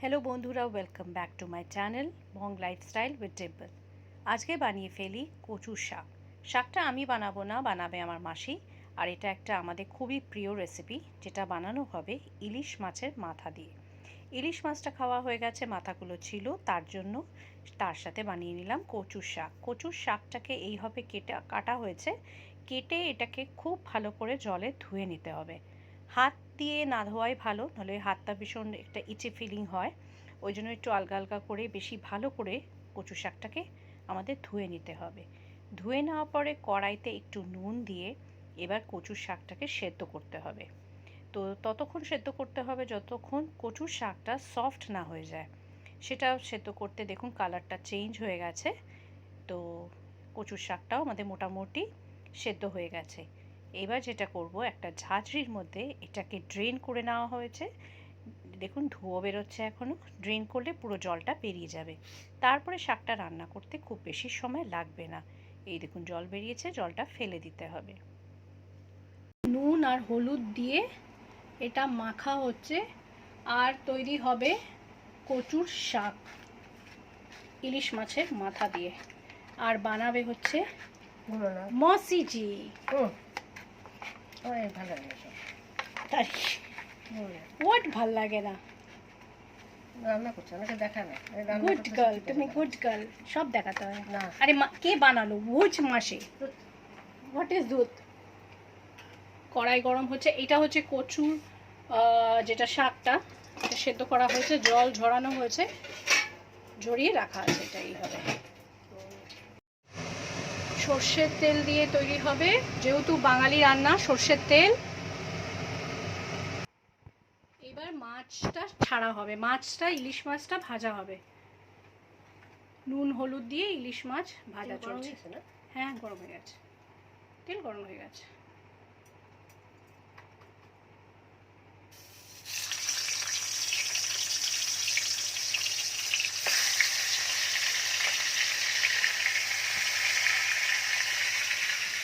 Hello বন্ধুরা, welcome back to my channel ভং lifestyle with temple. আজকে বানিয়ে ফেলি কচুর শাক। শাকটা আমি বানাবো না, বানাবে আমার মাসি। আর এটা একটা আমাদের খুবই প্রিয় রেসিপি, যেটা বানানো হবে ইলিশ মাছের মাথা দিয়ে। ইলিশ মাছটা খাওয়া হয়ে গেছে, মাথাগুলো ছিল, তার জন্য তার সাথে বানিয়ে নিলাম কচুর শাক। কচুর শাকটাকে এইভাবে কাটা হয়েছে। কেটে এটাকে খুব ভালো করে জলে ধুয়ে নিতে হবে। হাত দিয়ে না ধোয়াই ভালো, নাহলে হাতটা ভীষণ একটা ইচে ফিলিং হয়। ওই জন্য একটু আলগা আলগা করে বেশি ভালো করে কচু শাকটাকে আমাদের ধুয়ে নিতে হবে। ধুয়ে নেওয়ার পরে কড়াইতে একটু নুন দিয়ে এবার কচুর শাকটাকে সেদ্ধ করতে হবে। তো ততক্ষণ সেদ্ধ করতে হবে যতক্ষণ কচুর শাকটা সফট না হয়ে যায়। সেটা সেদ্ধ করতে দেখুন কালারটা চেঞ্জ হয়ে গেছে। তো কচুর শাকটাও আমাদের মোটামুটি সেদ্ধ হয়ে গেছে। এবার যেটা করব, একটা ঝাঁঝরির মধ্যে এটাকে ড্রেন করে নেওয়া হয়েছে। দেখুন ধুয়ো বেরোচ্ছে এখনও। ড্রেন করলে পুরো জলটা বেরিয়ে যাবে। তারপরে শাকটা রান্না করতে খুব বেশি সময় লাগবে না। এই দেখুন জল বেরিয়েছে, জলটা ফেলে দিতে হবে। নুন আর হলুদ দিয়ে এটা মাখা হচ্ছে, আর তৈরি হবে কচুর শাক ইলিশ মাছের মাথা দিয়ে। আর বানাবে হচ্ছে মসিজি। তাই ওয়াট ভাল লাগে না? রান্না করছে, আমাকে দেখাবে। গুড গার্ল, তুমি গুড গার্ল। সব দেখাতে হয় না। আরে কে বানালো ভোজ মাসে? হোয়াট ইজ দুধ? কড়াই গরম হচ্ছে। এটা হচ্ছে কচুর যেটা শাকটা, এটা সেদ্ধ করা হয়েছে, জল ঝরানো হয়েছে, ঝরিয়ে রাখা আছে। এটা এইভাবে সর্ষের তেল দিয়ে তৈরি হবে, যেহেতু বাঙালি রান্না সর্ষের তেল। এবার মাছটা ছাড়া হবে, মাছটা ইলিশ মাছটা ভাজা হবে। নুন হলুদ দিয়ে ইলিশ মাছ ভাজা চলছে। হ্যাঁ গরম হয়ে গেছে, তেল গরম হয়ে গেছে।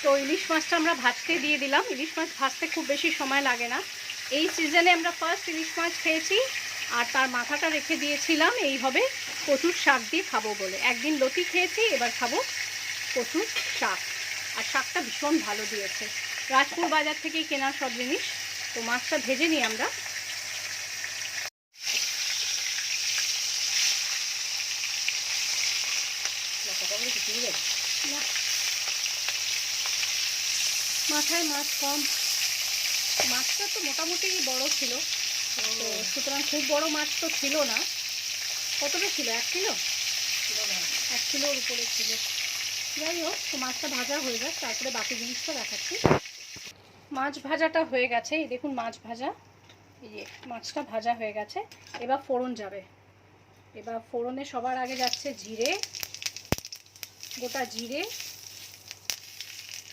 তো ইলিশ মাছটা আমরা ভাজতে দিয়ে দিলাম। ইলিশ মাছ ভাজতে খুব বেশি সময় লাগে না। এই সিজনে আমরা ফার্স্ট ইলিশ মাছ খেয়েছি, আর তার মাথাটা রেখে দিয়েছিলাম এইভাবে কচুর শাক দিয়ে খাবো বলে। একদিন লতি খেয়েছি, এবার খাবো কচুর শাক। আর শাকটা ভীষণ ভালো দিয়েছে, রাজপুর বাজার থেকেই কেনা সব জিনিস। তো মাছটা ভেজে নিই আমরা। না, মাথায় মাছ কম। মাছটা তো মোটামুটি বড় ছিল, তো সুতরাং খুব বড় মাছ তো ছিল না। কতটা ছিল? 1 কিলো? 1 কিলোর উপরে ছিল। যাই হোক, তো মাছটা ভাজা হয়ে যাক, তারপরে বাকি জিনিসটা দেখাচ্ছি। মাছ ভাজাটা হয়ে গেছে, এই দেখুন মাছ ভাজা। এই যে মাছটা ভাজা হয়ে গেছে। এবার ফোড়ন যাবে। এবার ফোড়নে সবার আগে যাচ্ছে জিরে, গোটা জিরে,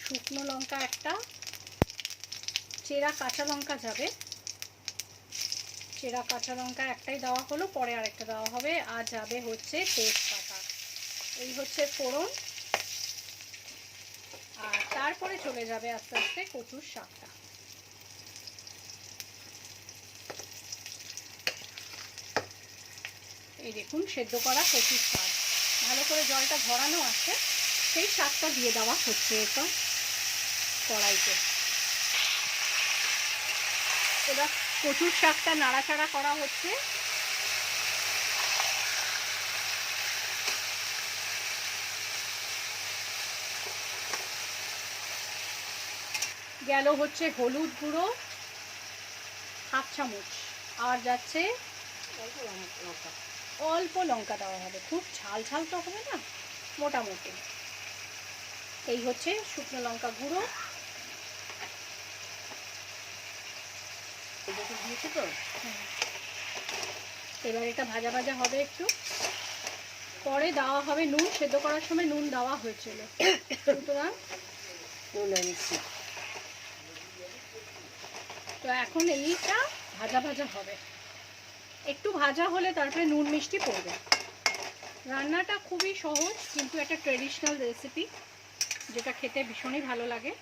শুকনো লঙ্কা একটা, চেরা কাঁচা লঙ্কা যাবে। চেরা কাঁচা লঙ্কা একটাই দেওয়া হলো, পরে আরেকটা দেওয়া হবে। আর যাবে হচ্ছে তেজপাতা। এই হচ্ছে ফোড়ন। আর তারপরে চলে যাবে আস্তে আস্তে কচুর শাকটা। এই দেখুন সেদ্ধ করা কচুর শাক, ভালো করে জলটা ঝরানো আছে, সেই শাকটা দিয়ে দেওয়া হচ্ছে এটা কড়াইতে। এবার কচুর শাকটা নাড়াচাড়া করা হচ্ছে। গেল হচ্ছে হলুদ গুঁড়ো 1/2 চামচ, আর যাচ্ছে অল্প লঙ্কা দেওয়া হবে। খুব ঝাল ঝাল তো হবে না, মোটামুটি। এই হচ্ছে শুকনো লঙ্কা গুঁড়ো। এবার এটা ভাজা ভাজা হবে একটু, পরে দেওয়া হবে নুন। সেদ্ধ করার সময় নুন দেওয়া হয়েছিল, সুতরাং তো এখন এইটা ভাজা ভাজা হবে। একটু ভাজা হলে তারপরে নুন মিষ্টি পড়বে। রান্নাটা খুবই সহজ, কিন্তু একটা ট্রেডিশনাল রেসিপি, যেটা খেতে ভীষণই ভালো লাগে।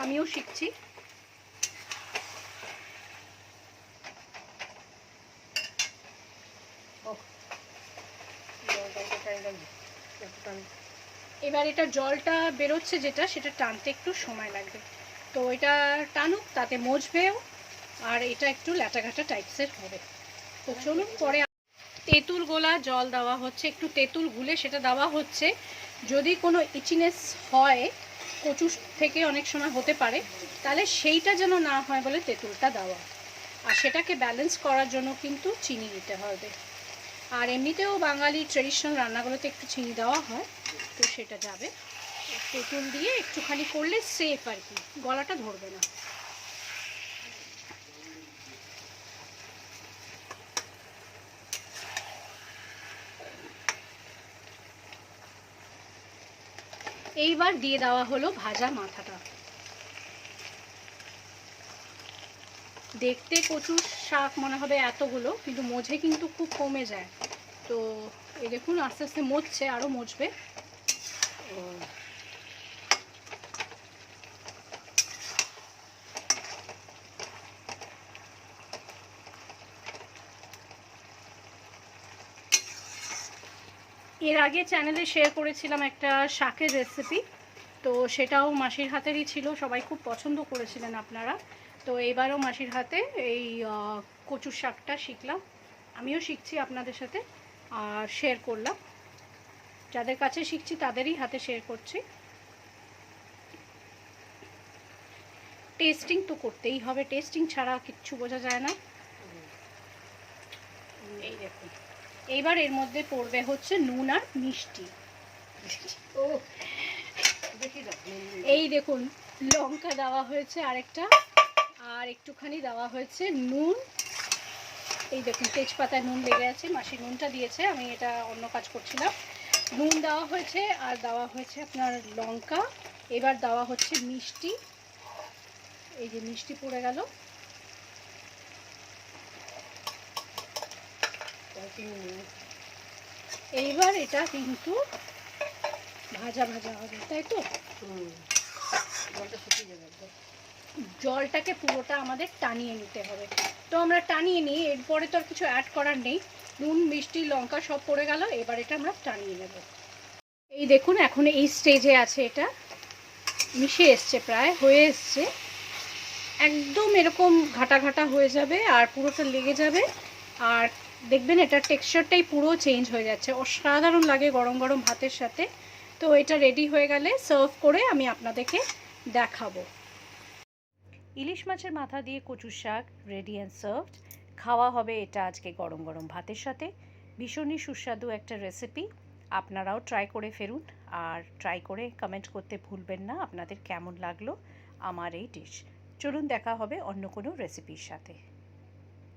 আমিও শিখছি। এবার এটা জলটা বেরোচ্ছে যেটা, সেটা টানতে একটু সময় লাগবে। তো এটা টানুক, তাতে মজবেও, আর এটা একটু ল্যাটাঘাটা টাইপসের হবে। তো চলুন পরে। তেঁতুল গোলা জল দেওয়া হচ্ছে, একটু তেঁতুল গুলে সেটা দেওয়া হচ্ছে। যদি কোনো ইচিনেস হয়, কচু থেকে অনেক সময় হতে পারে, তাহলে সেইটা যেন না হয় বলে তেঁতুলটা দেওয়া। আর সেটাকে ব্যালেন্স করার জন্য কিন্তু চিনি দিতে হবে। আর এমনিতেও বাঙালি ট্রেডিশনাল রান্নাগুলোতে একটু চিনি দেওয়া হয়, তো সেটা যাবে। তেঁতুল দিয়ে একটুখানি করলে সেফ আর কি, গলাটা ধরবে না। এইবার দিয়ে দেওয়া হলো ভাজা মাথাটা। দেখতে কচুর শাক মনে হবে এতগুলো, কিন্তু মজে কিন্তু খুব কমে যায়। তো এই দেখুন আস্তে আস্তে মজছে, আরও মজবে। এর আগে চ্যানেলে শেয়ার করেছিলাম একটা শাকের রেসিপি, তো সেটাও মাসির হাতেরই ছিল, সবাই খুব পছন্দ করেছিলেন আপনারা। তো এবারও মাসির হাতে এই কচুর শাকটা শিখলাম, আমিও শিখছি আপনাদের সাথে আর শেয়ার করলাম। যাদের কাছে শিখছি তাদেরই হাতে শেয়ার করছি। টেস্টিং তো করতেই হবে, টেস্টিং ছাড়া কিচ্ছু বোঝা যায় না। এই দেখুন, এইবার এর মধ্যে পড়বে হচ্ছে নুন আর মিষ্টি। এই দেখুন লঙ্কা দেওয়া হয়েছে আরেকটা, আর একটুখানি দেওয়া হয়েছে নুন। এই দেখুন তেজপাতায় নুন লেগে আছে, মাসি নুনটা দিয়েছে, আমি এটা অন্য কাজ করছিলাম। নুন দেওয়া হয়েছে, আর দেওয়া হয়েছে আপনার লঙ্কা। এবার দেওয়া হচ্ছে মিষ্টি, এই যে মিষ্টি পড়ে গেল। এইবার এটা কিন্তু ভাজা ভাজা হবে, তাই তো? জলটাকে পুরোটা আমাদের টানিয়ে নিতে হবে। তো আমরা টানিয়ে নিই, এরপরে তো আর কিছু অ্যাড করার নেই। নুন মিষ্টি লঙ্কা সব পড়ে গেল, এবার এটা আমরা টানিয়ে নেব। এই দেখুন এখন এই স্টেজে আছে, এটা মিশে এসছে, প্রায় হয়ে এসছে। একদম এরকম ঘাটা ঘাটা হয়ে যাবে আর পুরোটা লেগে যাবে। আর দেখবেন এটার টেক্সচারটাই পুরো চেঞ্জ হয়ে যাচ্ছে, অসাধারণ লাগে গরম গরম ভাতের সাথে। তো এটা রেডি হয়ে গেলে সার্ভ করে আমি আপনাদেরকে দেখাবো। ইলিশ মাছের মাথা দিয়ে কচুর শাক রেডি অ্যান্ড সার্ভড। খাওয়া হবে এটা আজকে গরম গরম ভাতের সাথে। ভীষণই সুস্বাদু একটা রেসিপি, আপনারাও ট্রাই করে ফেরুন। আর ট্রাই করে কমেন্ট করতে ভুলবেন না আপনাদের কেমন লাগলো আমার এই ডিশ। চলুন দেখা হবে অন্য কোনো রেসিপির সাথে।